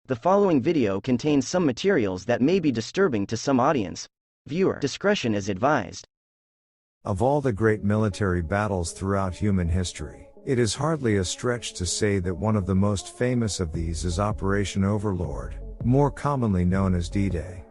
The following video contains some materials that may be disturbing to some audience. Viewer discretion is advised. Of all the great military battles throughout human history, it is hardly a stretch to say that one of the most famous of these is Operation Overlord, more commonly known as D-Day.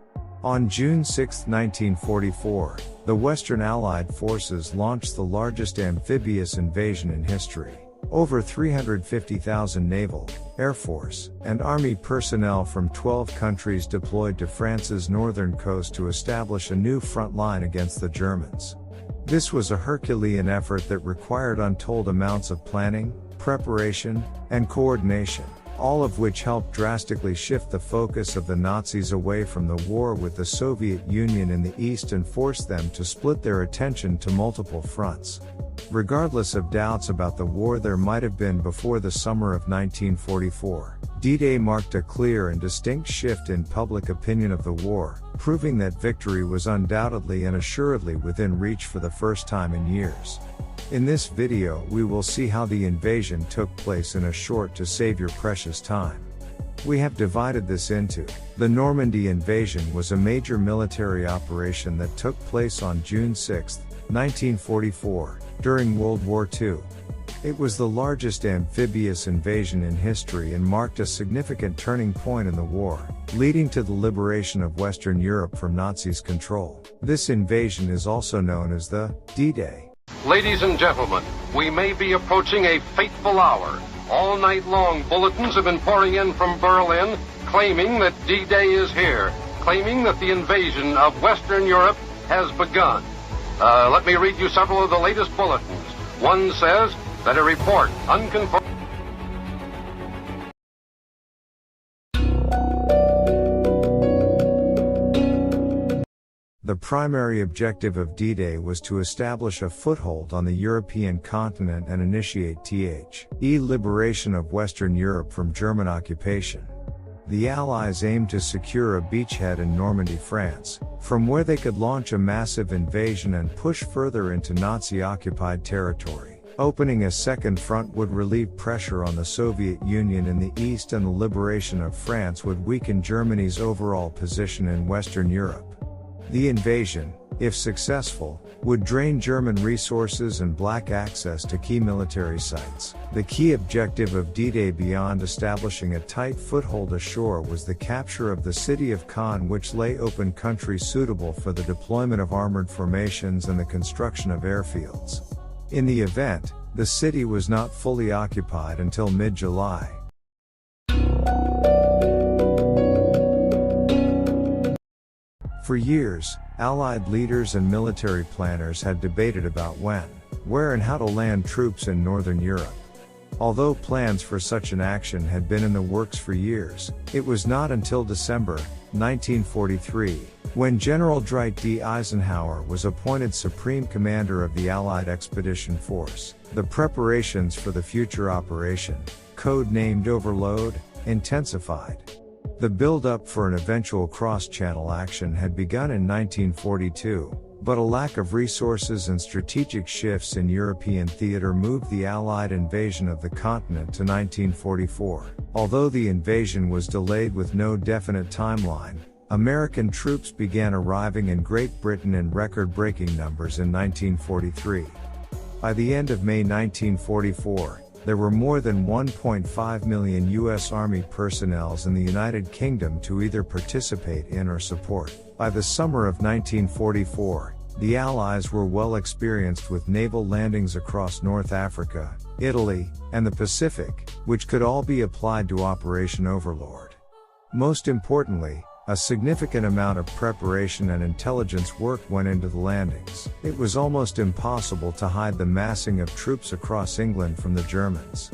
On June 6, 1944, the Western Allied forces launched the largest amphibious invasion in history. Over 350,000 naval, air force, and army personnel from 12 countries deployed to France's northern coast to establish a new front line against the Germans. This was a Herculean effort that required untold amounts of planning, preparation, and coordination, all of which helped drastically shift the focus of the Nazis away from the war with the Soviet Union in the East and force them to split their attention to multiple fronts. Regardless of doubts about the war there might have been before the summer of 1944, D-Day marked a clear and distinct shift in public opinion of the war, proving that victory was undoubtedly and assuredly within reach for the first time in years. In this video we will see how the invasion took place in a short to save your precious time. We have divided this into: the Normandy invasion was a major military operation that took place on June 6, 1944, during World War II. It was the largest amphibious invasion in history and marked a significant turning point in the war, leading to the liberation of Western Europe from Nazis' control. This invasion is also known as the D-Day. Ladies and gentlemen, we may be approaching a fateful hour. All night long, bulletins have been pouring in from Berlin, claiming that D-Day is here, claiming that the invasion of Western Europe has begun. Let me read you several of the latest bulletins. One says that a report unconfirmed. The primary objective of D-Day was to establish a foothold on the European continent and initiate the liberation of Western Europe from German occupation. The Allies aimed to secure a beachhead in Normandy, France, from where they could launch a massive invasion and push further into Nazi-occupied territory. Opening a second front would relieve pressure on the Soviet Union in the east, and the liberation of France would weaken Germany's overall position in Western Europe. The invasion, if successful, would drain German resources and block access to key military sites. The key objective of D-Day, beyond establishing a tight foothold ashore, was the capture of the city of Caen, which lay open country suitable for the deployment of armored formations and the construction of airfields. In the event, the city was not fully occupied until mid-July. For years, Allied leaders and military planners had debated about when, where and how to land troops in Northern Europe. Although plans for such an action had been in the works for years, it was not until December 1943, when General Dwight D. Eisenhower was appointed Supreme Commander of the Allied Expedition Force, the preparations for the future operation, code-named Overlord, intensified. The build-up for an eventual cross-channel action had begun in 1942, but a lack of resources and strategic shifts in European theater moved the Allied invasion of the continent to 1944. Although the invasion was delayed with no definite timeline, American troops began arriving in Great Britain in record-breaking numbers in 1943. By the end of May 1944, there were more than 1.5 million U.S. Army personnel in the United Kingdom to either participate in or support. By the summer of 1944, the Allies were well experienced with naval landings across North Africa, Italy, and the Pacific, which could all be applied to Operation Overlord. Most importantly, a significant amount of preparation and intelligence work went into the landings. It was almost impossible to hide the massing of troops across England from the Germans.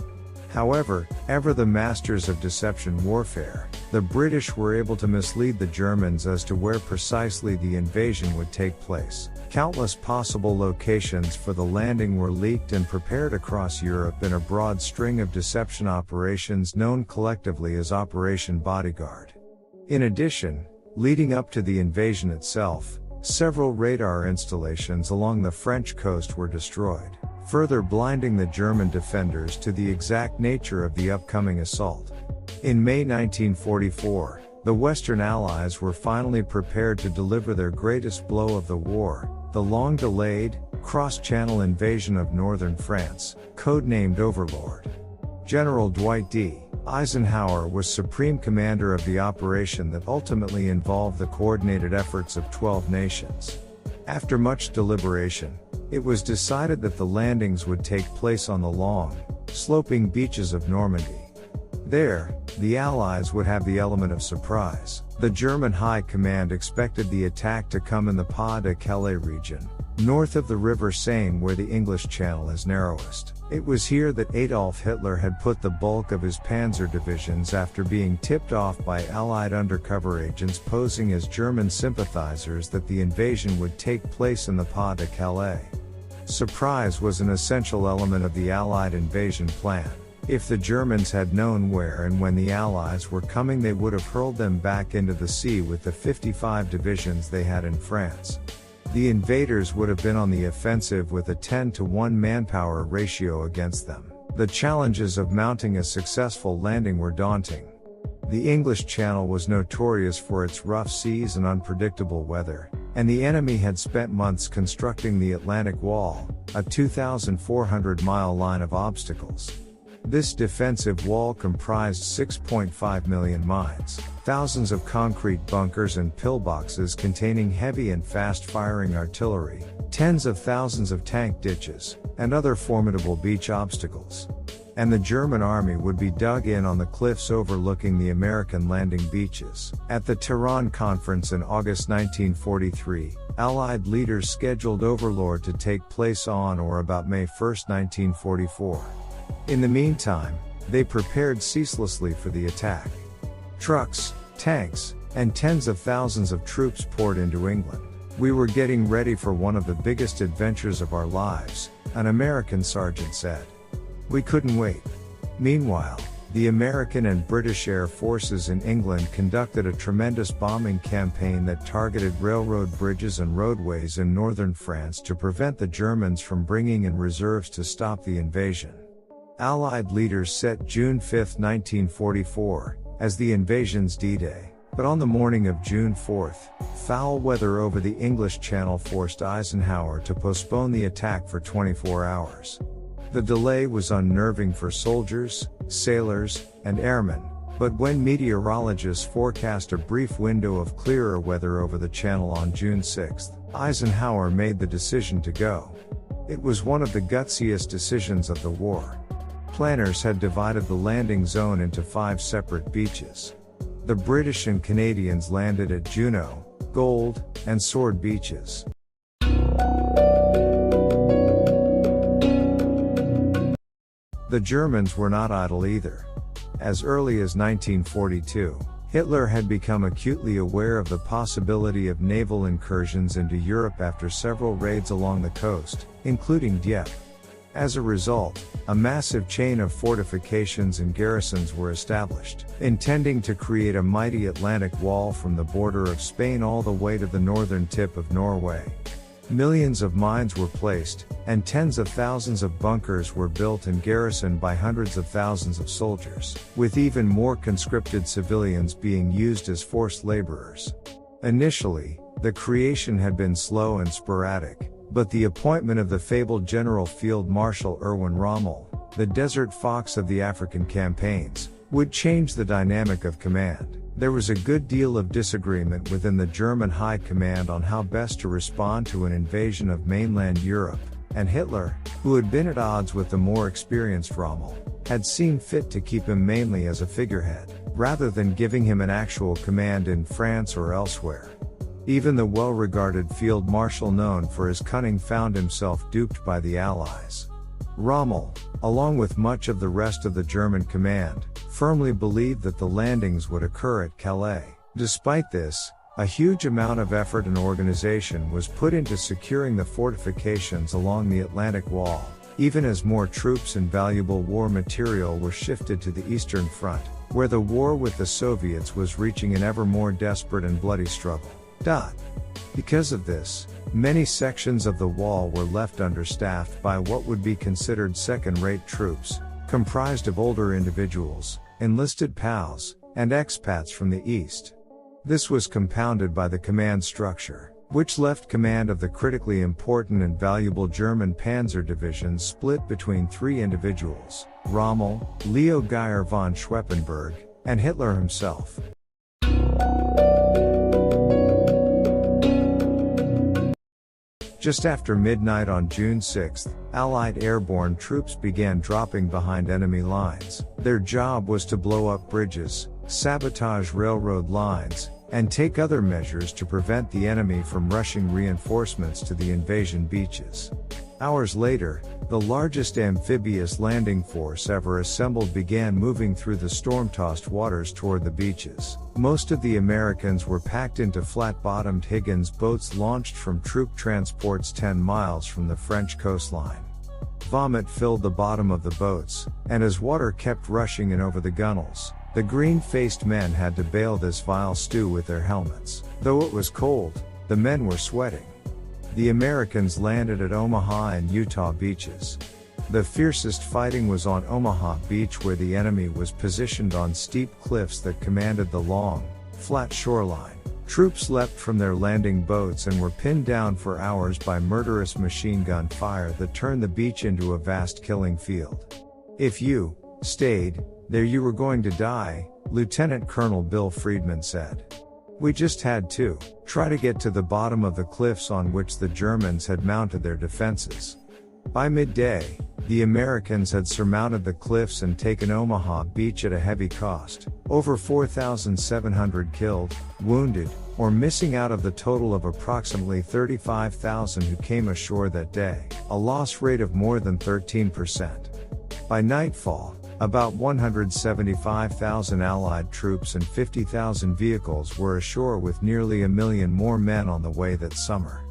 However, ever the masters of deception warfare, the British were able to mislead the Germans as to where precisely the invasion would take place. Countless possible locations for the landing were leaked and prepared across Europe in a broad string of deception operations known collectively as Operation Bodyguard. In addition, leading up to the invasion itself, several radar installations along the French coast were destroyed, further blinding the German defenders to the exact nature of the upcoming assault. In May 1944, the Western Allies were finally prepared to deliver their greatest blow of the war, the long-delayed, cross-channel invasion of northern France, codenamed Overlord. General Dwight D. Eisenhower was supreme commander of the operation that ultimately involved the coordinated efforts of 12 nations. After much deliberation, it was decided that the landings would take place on the long, sloping beaches of Normandy. There, the Allies would have the element of surprise. The German High Command expected the attack to come in the Pas-de-Calais region, north of the River Seine where the English Channel is narrowest. It was here that Adolf Hitler had put the bulk of his panzer divisions after being tipped off by Allied undercover agents posing as German sympathizers that the invasion would take place in the Pas-de-Calais. Surprise was an essential element of the Allied invasion plan. If the Germans had known where and when the Allies were coming, they would have hurled them back into the sea with the 55 divisions they had in France. The invaders would have been on the offensive with a 10-to-1 manpower ratio against them. The challenges of mounting a successful landing were daunting. The English Channel was notorious for its rough seas and unpredictable weather, and the enemy had spent months constructing the Atlantic Wall, a 2,400-mile line of obstacles. This defensive wall comprised 6.5 million mines, thousands of concrete bunkers and pillboxes containing heavy and fast-firing artillery, tens of thousands of tank ditches, and other formidable beach obstacles. And the German army would be dug in on the cliffs overlooking the American landing beaches. At the Tehran Conference in August 1943, Allied leaders scheduled Overlord to take place on or about May 1, 1944. In the meantime, they prepared ceaselessly for the attack. Trucks, tanks, and tens of thousands of troops poured into England. "We were getting ready for one of the biggest adventures of our lives," an American sergeant said. "We couldn't wait." Meanwhile, the American and British Air Forces in England conducted a tremendous bombing campaign that targeted railroad bridges and roadways in northern France to prevent the Germans from bringing in reserves to stop the invasion. Allied leaders set June 5, 1944, as the invasion's D-Day, but on the morning of June 4, foul weather over the English Channel forced Eisenhower to postpone the attack for 24 hours. The delay was unnerving for soldiers, sailors, and airmen, but when meteorologists forecast a brief window of clearer weather over the Channel on June 6, Eisenhower made the decision to go. It was one of the gutsiest decisions of the war. Planners had divided the landing zone into 5 separate beaches. The British and Canadians landed at Juno, Gold, and Sword beaches. The Germans were not idle either. As early as 1942, Hitler had become acutely aware of the possibility of naval incursions into Europe after several raids along the coast, including Dieppe. As a result, a massive chain of fortifications and garrisons were established, intending to create a mighty Atlantic wall from the border of Spain all the way to the northern tip of Norway. Millions of mines were placed, and tens of thousands of bunkers were built and garrisoned by hundreds of thousands of soldiers, with even more conscripted civilians being used as forced laborers. Initially, the creation had been slow and sporadic, but the appointment of the fabled General Field Marshal Erwin Rommel, the Desert Fox of the African campaigns, would change the dynamic of command. There was a good deal of disagreement within the German High Command on how best to respond to an invasion of mainland Europe, and Hitler, who had been at odds with the more experienced Rommel, had seen fit to keep him mainly as a figurehead, rather than giving him an actual command in France or elsewhere. Even the well-regarded Field Marshal known for his cunning found himself duped by the Allies. Rommel, along with much of the rest of the German command, firmly believed that the landings would occur at Calais. Despite this, a huge amount of effort and organization was put into securing the fortifications along the Atlantic Wall, even as more troops and valuable war material were shifted to the Eastern Front, where the war with the Soviets was reaching an ever more desperate and bloody struggle. Because of this, many sections of the wall were left understaffed by what would be considered second-rate troops, comprised of older individuals, enlisted POWs, and expats from the east. This was compounded by the command structure, which left command of the critically important and valuable German panzer divisions split between three individuals: Rommel, Leo Geyer von Schweppenberg, and Hitler himself. Just after midnight on June 6, Allied airborne troops began dropping behind enemy lines. Their job was to blow up bridges, sabotage railroad lines, and take other measures to prevent the enemy from rushing reinforcements to the invasion beaches. Hours later, the largest amphibious landing force ever assembled began moving through the storm-tossed waters toward the beaches. Most of the Americans were packed into flat-bottomed Higgins boats launched from troop transports 10 miles from the French coastline. Vomit filled the bottom of the boats, and as water kept rushing in over the gunwales, the green-faced men had to bail this vile stew with their helmets. Though it was cold, the men were sweating. The Americans landed at Omaha and Utah beaches. The fiercest fighting was on Omaha Beach, where the enemy was positioned on steep cliffs that commanded the long, flat shoreline. Troops leapt from their landing boats and were pinned down for hours by murderous machine gun fire that turned the beach into a vast killing field. "If you stayed there, you were going to die," Lieutenant Colonel Bill Friedman said. "We just had to try to get to the bottom of the cliffs on which the Germans had mounted their defenses." By midday, the Americans had surmounted the cliffs and taken Omaha Beach at a heavy cost. Over 4,700 killed, wounded, or missing out of the total of approximately 35,000 who came ashore that day, a loss rate of more than 13%. By nightfall, about 175,000 Allied troops and 50,000 vehicles were ashore, with nearly 1 million more men on the way that summer.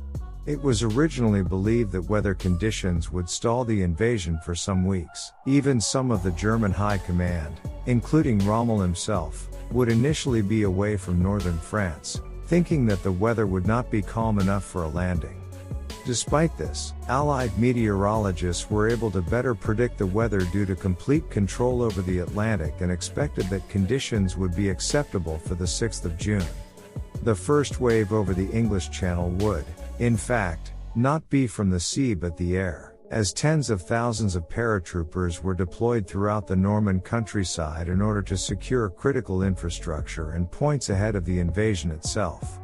It was originally believed that weather conditions would stall the invasion for some weeks. Even some of the German high command, including Rommel himself, would initially be away from northern France, thinking that the weather would not be calm enough for a landing. Despite this, Allied meteorologists were able to better predict the weather due to complete control over the Atlantic, and expected that conditions would be acceptable for the 6th of June. The first wave over the English Channel would, in fact, not be from the sea but the air, as tens of thousands of paratroopers were deployed throughout the Norman countryside in order to secure critical infrastructure and points ahead of the invasion itself.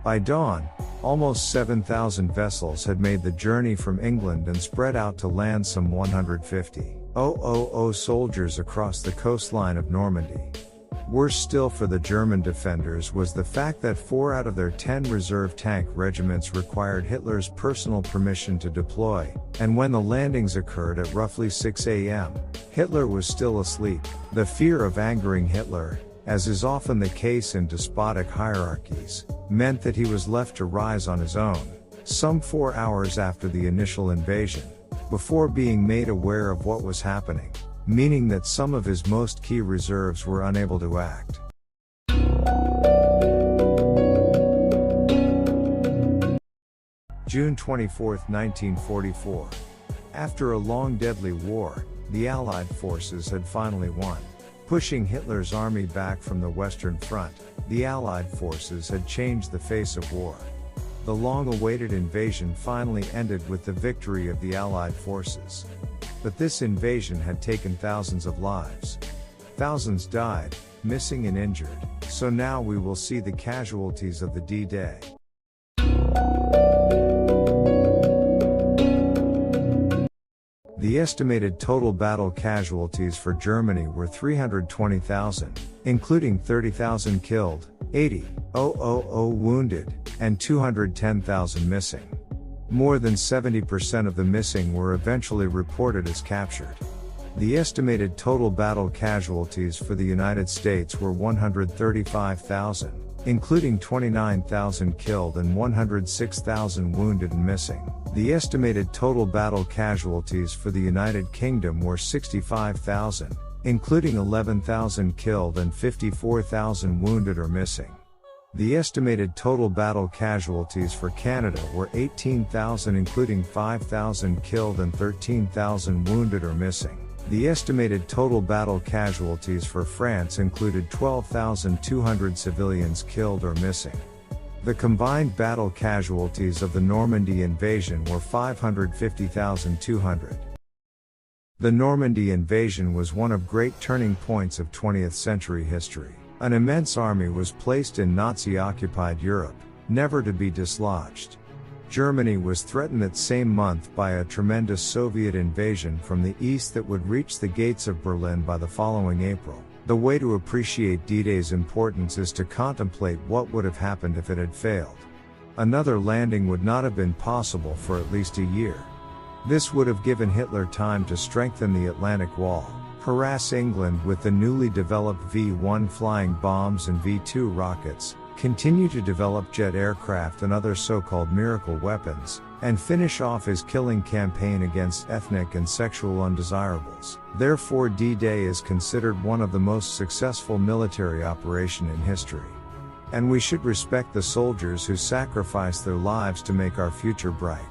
By dawn, almost 7,000 vessels had made the journey from England and spread out to land some 150,000 soldiers across the coastline of Normandy. Worse still for the German defenders was the fact that 4 out of their 10 reserve tank regiments required Hitler's personal permission to deploy, and when the landings occurred at roughly 6 a.m., Hitler was still asleep. The fear of angering Hitler, as is often the case in despotic hierarchies, meant that he was left to rise on his own, some 4 hours after the initial invasion, before being made aware of what was happening, meaning that some of his most key reserves were unable to act. June 24, 1944. After a long deadly war, the Allied forces had finally won. Pushing Hitler's army back from the Western Front, the Allied forces had changed the face of war. The long-awaited invasion finally ended with the victory of the Allied forces. But this invasion had taken thousands of lives. Thousands died, missing and injured, so now we will see the casualties of the D-Day. The estimated total battle casualties for Germany were 320,000, including 30,000 killed, 80,000 wounded, and 210,000 missing. More than 70% of the missing were eventually reported as captured. The estimated total battle casualties for the United States were 135,000, including 29,000 killed and 106,000 wounded and missing. The estimated total battle casualties for the United Kingdom were 65,000, including 11,000 killed and 54,000 wounded or missing. The estimated total battle casualties for Canada were 18,000, including 5,000 killed and 13,000 wounded or missing. The estimated total battle casualties for France included 12,200 civilians killed or missing. The combined battle casualties of the Normandy invasion were 550,200. The Normandy invasion was one of great turning points of 20th century history. An immense army was placed in Nazi-occupied Europe, never to be dislodged. Germany was threatened that same month by a tremendous Soviet invasion from the east that would reach the gates of Berlin by the following April. The way to appreciate D-Day's importance is to contemplate what would have happened if it had failed. Another landing would not have been possible for at least a year. This would have given Hitler time to strengthen the Atlantic Wall, harass England with the newly developed V-1 flying bombs and V-2 rockets, continue to develop jet aircraft and other so-called miracle weapons, and finish off his killing campaign against ethnic and sexual undesirables. Therefore, D-Day is considered one of the most successful military operations in history. And we should respect the soldiers who sacrificed their lives to make our future bright.